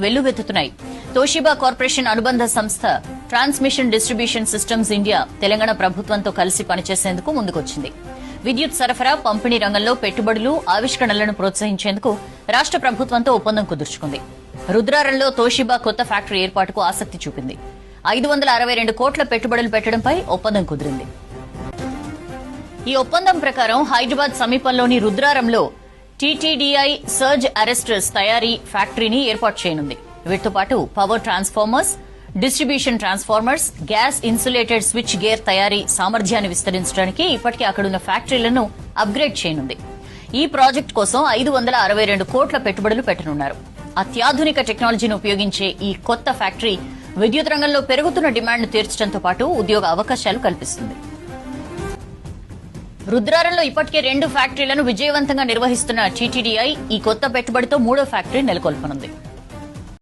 వెల్లువెత్తుతున్నాయి. Toshiba corporation అనుబంధ సంస్థ transmission distribution systems India Telangana ప్రభుత్వంతో కలిసి పనిచేసేందుకు ముందుకొచ్చింది. విద్యుత్ సరఫరా, పంపిణీ రంగంలో పెట్టుబడులు, ఆవిష్కరణలను ప్రోత్సహించేందుకు రాష్ట ప్రభుత్వంతో ఒప్పందం కుదుర్చుకుంది. రుద్రారంలో తోషిబా కొత్త ఫ్యాక్టరీ ఏర్పాటుకు ఆసక్తి చూపింది. 562 కోట్ల పెట్టుబడులు పెట్టడంపై ఒప్పందం కుదిరింది. ఈ ఒప్పందం ప్రకారం హైదరాబాద్ సమీపంలోని రుద్రారంలో టీటీడీఐ సర్జ్ అరెస్టర్స్ తయారీ ఫ్యాక్టరీని ఏర్పాటు చేయనుంది. వీటితో పాటు power transformers, distribution transformers, gas insulated switch gear తయారీ సామర్థ్యాన్ని విస్తరించడానికి ఇప్పటికే అక్కడున్న ఫ్యాక్టరీలను అప్గ్రేడ్ చేయనుంది. ఈ ప్రాజెక్టు కోసం 562 కోట్ల పెట్టుబడులు పెట్టనున్నారు. అత్యాధునిక టెక్నాలజీని ఉపయోగించే ఈ కొత్త ఫ్యాక్టరీ విద్యుత్ రంగంలో పెరుగుతున్న డిమాండ్ను తీర్చడంతో పాటు ఉద్యోగ అవకాశాలు కల్పిస్తుంది. రుద్రారంలో ఇప్పటికే 2 ఫ్యాక్టరీలను విజయవంతంగా నిర్వహిస్తున్న టీటీడీఐ ఈ కొత్త పెట్టుబడితో 3వ ఫ్యాక్టరీ నెలకొల్పనుంది.